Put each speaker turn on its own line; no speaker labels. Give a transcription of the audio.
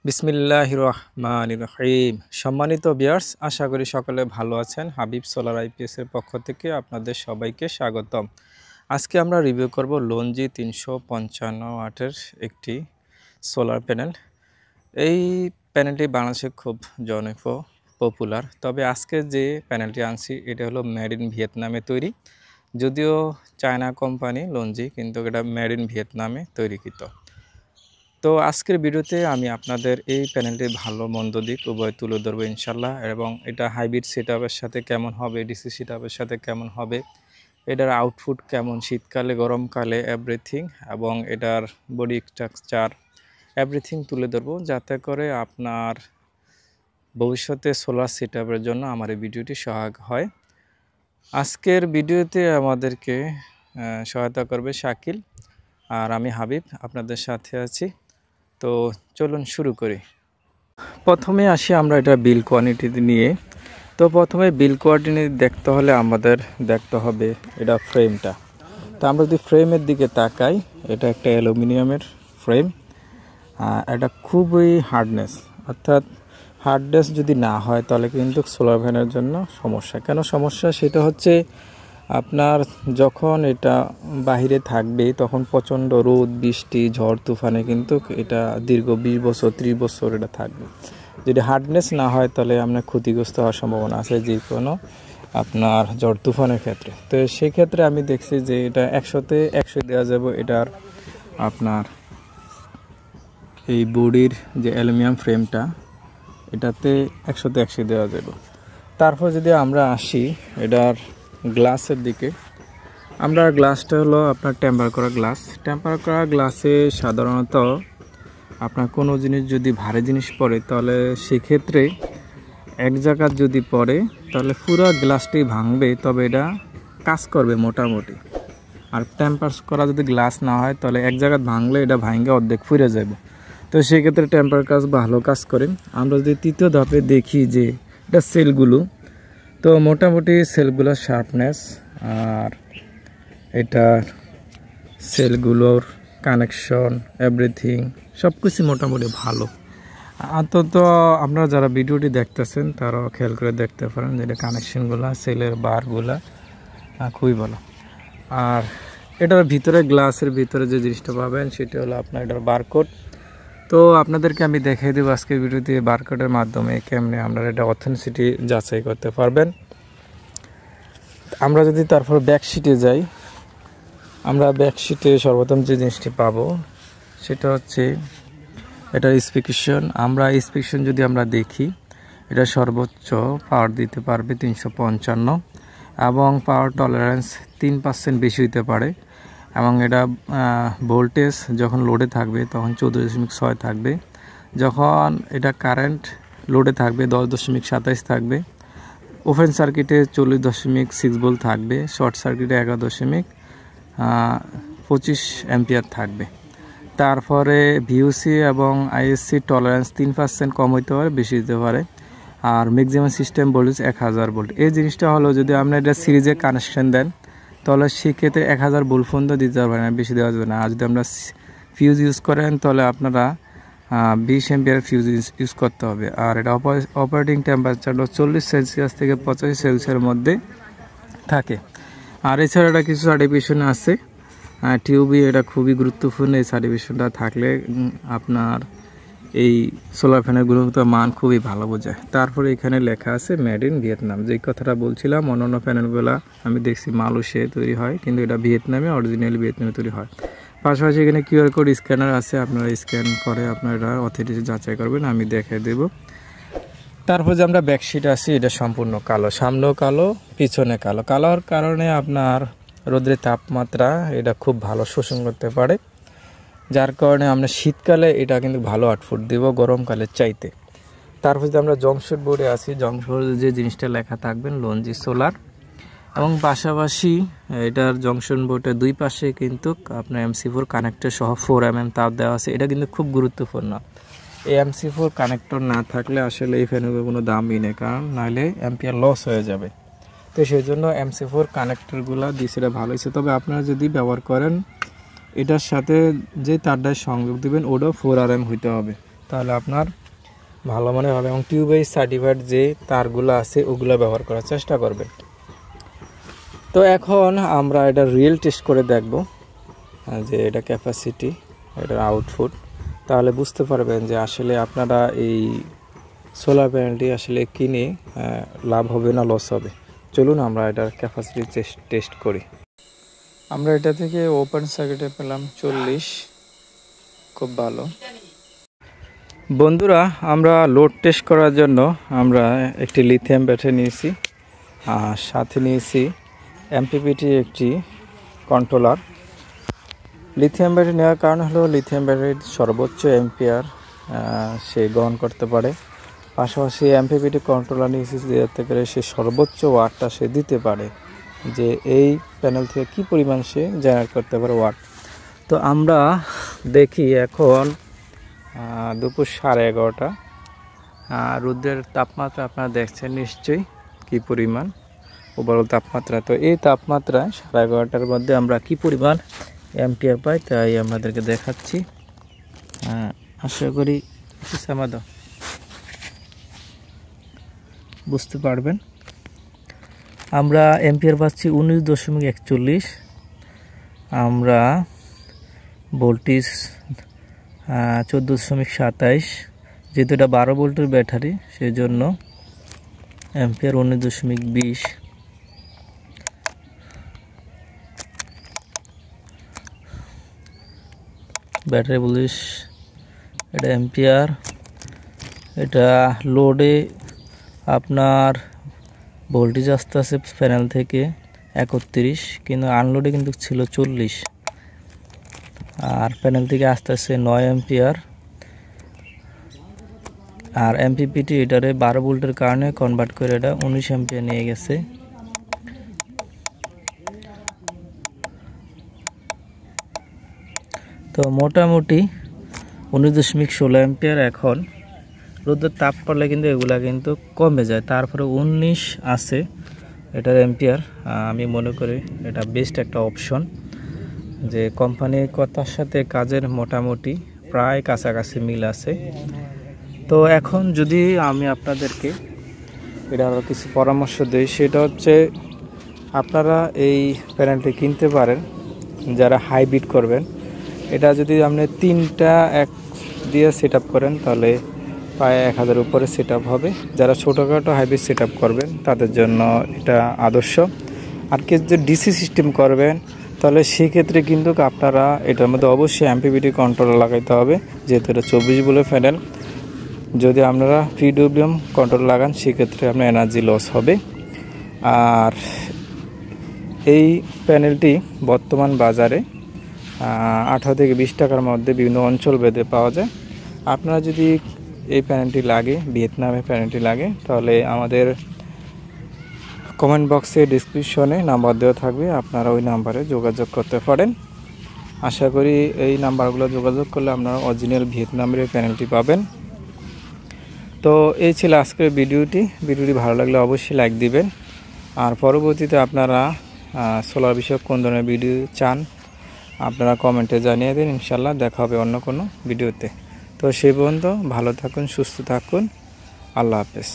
বিসমিল্লাহির রহমানির রহিম। সম্মানিত ভিউয়ার্স, আশা করি সকলে ভালো আছেন। হাবিব সোলার আইপিএস এর পক্ষ থেকে আপনাদের সবাইকে স্বাগতম। আজকে আমরা রিভিউ করব লঞ্জি 355 ওয়াটের একটি সোলার প্যানেল। এই প্যানেলটি বাংলাদেশে খুব জনপ্রিয়, পপুলার। তবে আজকে যে প্যানেলটি আনছি এটা হলো মেড ইন ভিয়েতনামে তৈরি। যদিও চায়না কোম্পানি লঞ্জি, কিন্তু এটা মেড ইন ভিয়েতনামে তৈরিকৃত। তো আজকের ভিডিওতে আমি আপনাদের এই প্যানেলটির ভালো মন্দ দিক উভয় তুলে ধরবো ইনশাল্লাহ, এবং এটা হাইব্রিড সেটআপের সাথে কেমন হবে, ডিসি সেটআপের সাথে কেমন হবে, এটার আউটপুট কেমন শীতকালে গরমকালে এভরিথিং, এবং এটার বডি স্ট্রাকচার এভরিথিং তুলে ধরবো, যাতে করে আপনার ভবিষ্যতে সোলার সেটআপের জন্য আমার এই ভিডিওটি সহায়ক হয়। আজকের ভিডিওতে আমাদেরকে সহায়তা করবে শাকিল, আর আমি হাবিব আপনাদের সাথে আছি। তো চলুন শুরু করি। প্রথমে আসি আমরা এটা বিল কোয়ান্টিটি নিয়ে। তো প্রথমে বিল কোয়ান্টিটি দেখতে হলে আমাদের দেখতে হবে এটা ফ্রেমটা। তো আমরা যদি ফ্রেমের দিকে তাকাই, এটা একটা অ্যালুমিনিয়ামের ফ্রেম। এটা খুবই হার্ডনেস, অর্থাৎ হার্ডনেস যদি না হয় তাহলে কিন্তু সোলার প্যানেলের জন্য সমস্যা। কেন সমস্যা? সেটা হচ্ছে আপনার যখন এটা বাহিরে থাকবে তখন প্রচণ্ড রোদ, বৃষ্টি, ঝড় তুফানে কিন্তু এটা দীর্ঘ 20 বছর 30 বছর এটা থাকবে। যদি হার্ডনেস না হয় তাহলে আপনার ক্ষতিগ্রস্ত হওয়ার সম্ভাবনা আছে যে কোনো আপনার ঝড় তুফানের ক্ষেত্রে। তো সেই ক্ষেত্রে আমি দেখছি যে এটা 100-তে 100 দেওয়া যাবে এটার আপনার এই বডির যে অ্যালুমিনিয়াম ফ্রেমটা, এটাতে 100-তে 100 দেওয়া যাবে। তারপর যদি আমরা আসি এটার গ্লাসের দিকে, আমরা গ্লাসটা হলো আপনার টেম্পার করা গ্লাস। টেম্পার করা গ্লাসে সাধারণত আপনার কোনো জিনিস যদি ভারী জিনিস পড়ে তাহলে সেক্ষেত্রে এক জায়গায় যদি পড়ে তাহলে পুরো গ্লাসটি ভাঙবে, তবে এটা কাজ করবে মোটামুটি। আর টেম্পার করা যদি গ্লাস না হয় তাহলে এক জায়গায় ভাঙলে এটা ভাঙে অর্ধেক ফুরে যাবে। তো সেক্ষেত্রে টেম্পার কাজ ভালো কাজ করে। আমরা যদি তৃতীয় ধাপে দেখি যে এটা সেলগুলো, তো মোটামুটি সেলগুলোর শার্পনেস আর এটার সেলগুলোর কানেকশন এভরিথিং সব কিছু মোটামুটি ভালো। অন্তত আপনারা যারা ভিডিওটি দেখতেছেন তারাও খেয়াল করে দেখতে পারেন যে এটা কানেকশনগুলো, সেলের বারগুলো খুবই ভালো। আর এটার ভিতরে, গ্লাসের ভিতরে যে জিনিসটা পাবেন সেটা হলো আপনার এটার বারকোড। তো আপনাদেরকে আমি দেখিয়ে দেবো আজকের ভিডিওতে বারকোডের মাধ্যমে কেমনে আপনারা এটা অথেন্টিসিটি যাচাই করতে পারবেন। আমরা যদি তারপর ব্যাকশিটে যাই, আমরা ব্যাকশিটে সর্বপ্রথম যে জিনিসটি পাবো সেটা হচ্ছে এটার স্পেসিফিকেশন। আমরা স্পেসিফিকেশন যদি আমরা দেখি, এটা সর্বোচ্চ পাওয়ার দিতে পারবে 355, এবং পাওয়ার টলারেন্স 3% বেশি হতে পারে, এবং এটা ভোল্টেজ যখন লোডে থাকবে তখন 14.6 থাকবে, যখন এটা কারেন্ট লোডে থাকবে 10.27 থাকবে, ওপেন সার্কিটে 40.6 ভোল্ট থাকবে, শর্ট সার্কিটে 11.25 অ্যাম্পিয়ার থাকবে। তারপরে ভিউসি এবং আইএসসি টলারেন্স 3% কম হইতে পারে, বেশি হতে পারে, আর ম্যাক্সিমাম সিস্টেম ভোল্টেজ 1000 ভোল্ট। এই জিনিসটা হলো যদি আপনি এটা সিরিজে কানেকশন দেন তাহলে সেক্ষেত্রে 1000 ভোল্ট পর্যন্ত দিতে পারবেন না, বেশি দেওয়া যাবে না। আর যদি আমরা ফিউজ ইউজ করেন তাহলে আপনারা 20 অ্যাম্পিয়ার ফিউজ ইউজ করতে হবে। আর এটা অপারেটিং টেম্পারেচারটা 40 সেলসিয়াস থেকে 85 সেলসিয়াসের মধ্যে থাকে। আর এছাড়া এটা কিছু সার্টিফিকেশন আছে টিউবি, এটা খুবই গুরুত্বপূর্ণ। এই সার্টিফিকেশনটা থাকলে আপনার এই সোলার প্যানেল গুণগত মান খুবই ভালো বোঝায়। তারপরে এখানে লেখা আছে মেড ইন ভিয়েতনাম। যেই কথাটা বলছিলাম, অন্যান্য প্যানেলগুলো আমি দেখছি মালয়েশিয়ায় তৈরি হয়, কিন্তু এটা ভিয়েতনামে, অরিজিনালি ভিয়েতনামে তৈরি হয়। পাশাপাশি এখানে কিউআর কোড স্ক্যানার আছে, আপনারা স্ক্যান করে আপনারা অথেন্টিসিটি যাচাই করবেন, আমি দেখিয়ে দেব। তারপর যে আমরা ব্যাকশিট আছি, এটা সম্পূর্ণ কালো, সামনেও কালো, পিছনে কালো। কালোর কারণে আপনার রোদের তাপমাত্রা এটা খুব ভালো শোষণ করতে পারে, যার কারণে আমরা শীতকালে এটা কিন্তু ভালো আউটপুট দেব গরমকালে চাইতে। তারপর যদি আমরা জংশন বোর্ডে আসি, জংশন বোর্ডে যে জিনিসটা লেখা থাকবেন লঞ্জি সোলার, এবং পাশাপাশি এটার জংশন বোর্ডের দুই পাশে কিন্তু আপনার MC4 কানেক্টর সহ 4mm তার দেওয়া আছে। এটা কিন্তু খুব গুরুত্বপূর্ণ। এই MC4 কানেক্টর না থাকলে আসলে এই ফ্যানের কোনো দামই নেই, কারণ নাহলে অ্যাম্পিয়ার লস হয়ে যাবে। তো সেই জন্য MC4 কানেক্টরগুলো দিয়েছে, এটা ভালো হয়েছে। তবে আপনারা যদি ব্যবহার করেন এটার সাথে যে তারটায় সংযোগ দেবেন ওটাও 4RM হইতে হবে, তাহলে আপনার ভালো মনে হবে, এবং টিউবওয়েল সার্টিফাইড যে তারগুলো আছে ওগুলো ব্যবহার করার চেষ্টা করবেন। তো এখন আমরা এটা রিয়েল টেস্ট করে দেখব যে এটা ক্যাপাসিটি, এটার আউটপুট, তাহলে বুঝতে পারবেন যে আসলে আপনারা এই সোলার প্যানেলটি আসলে কিনে লাভ হবে না লস হবে। চলুন আমরা এটার ক্যাপাসিটি টেস্ট করি। আমরা এটা থেকে ওপেন সার্কিটে পেলাম 40, খুব ভালো। বন্ধুরা, আমরা লোড টেস্ট করার জন্য আমরা একটি লিথিয়াম ব্যাটারি নিয়েছি, আর সাথে নিয়েছি এমপিপিটি একটি কন্ট্রোলার। লিথিয়াম ব্যাটারি নেওয়ার কারণ হলো লিথিয়াম ব্যাটারির সর্বোচ্চ এম্পিয়ার সে গ্রহণ করতে পারে, পাশাপাশি এমপিপিটি কন্ট্রোলার নিয়েছি যাতে করে সে সর্বোচ্চ ওয়াটটা সে দিতে পারে, যে এই প্যানেল থেকে কি পরিমাণ সে জেনারেট করতে পারে ওয়াট। তো আমরা দেখি এখন দুপুর 11:30, রোদের তাপমাত্রা আপনারা দেখছেন নিশ্চয়ই কি পরিমাণ ওভারঅল তাপমাত্রা। তো এই তাপমাত্রায় 11:30টার মধ্যে আমরা কি পরিমাণ এম্পিয়ার পাই তাই আপনাদেরকে দেখাচ্ছি। আশা করি আমাদের বুঝতে পারবেন। আমরা এম্পিয়ার পাচ্ছি 19.41, আমরা ভোল্টেজ 14.27, যেহেতু এটা 12 ভোল্টের ব্যাটারি সেই জন্য এম্পিয়ার 19.20। ব্যাটারি ভোল্টেজ এটা এম্পিয়ার, এটা লোডে আপনার ভোল্টেজ আসতে আছে প্যানেল থেকে 31, কিন্তু আনলোডে কিন্তু ছিল 40, আর প্যানেল থেকে আসতে আছে 9 এম্পিয়ার। আর এমপিপিটি এটারে 12 ভোল্টের কারণে কনভার্ট করে এটা 19 এম্পিয়ার নিয়ে গেছে। তো মোটামুটি 19.16 এম্পিয়ার। এখন রোদের তাপ পড়লে কিন্তু এগুলা কিন্তু কমে যায়, তারপরে 19 আছে এটার এম্পিয়ার। আমি মনে করি এটা বেস্ট একটা অপশন, যে কোম্পানির কথার সাথে কাজের মোটামুটি প্রায় কাছাকাছি মিল আছে। তো এখন যদি আমি আপনাদেরকে এটা আরও কিছু পরামর্শ দিই, সেটা হচ্ছে আপনারা এই প্যানেলটি কিনতে পারেন যারা হাইব্রিড করবেন। এটা যদি আপনি 3টা এক দিয়ে সেট করেন তাহলে প্রায় 1000 উপরে সেট হবে। যারা ছোটোখাটো হাইব্রিড সেট করবেন তাদের জন্য এটা আদর্শ। আর কি যদি ডিসি সিস্টেম করবেন তাহলে সেক্ষেত্রে কিন্তু আপনারা এটার মধ্যে অবশ্যই এমপিপিটি কন্ট্রোলার লাগাইতে হবে, যেহেতু এটা 24 ভোল্টের প্যানেল। যদি আপনারা পিডব্লিউএম কন্ট্রোল লাগান সেক্ষেত্রে আপনার এনার্জি লস হবে। আর এই প্যানেলটি বর্তমান বাজারে 18 থেকে 20 টাকার মধ্যে বিভিন্ন অঞ্চল ভেদে পাওয়া যায়। আপনারা যদি এই প্যানেলটি লাগে, ভিয়েতনামে প্যানেলটি লাগে, তাহলে আমাদের কমেন্ট বক্সে ডিসক্রিপশনে নাম্বার দেওয়া থাকবে, আপনারা ওই নাম্বারে যোগাযোগ করতে পারেন। আশা করি এই নাম্বারগুলো যোগাযোগ করলে আপনারা অরিজিনাল ভিয়েতনামের এই প্যানেলটি পাবেন। তো এই ছিল আজকের ভিডিওটি ভালো লাগলে অবশ্যই লাইক দিবেন। আর পরবর্তীতে আপনারা সোলার বিষয়ক কোন ধরনের ভিডিও চান আপনারা কমেন্টে জানিয়ে দিন, ইনশাল্লাহ দেখা হবে অন্য কোনো ভিডিওতে। তো সেই পর্যন্ত ভালো থাকুন, সুস্থ থাকুন, আল্লাহ হাফেজ।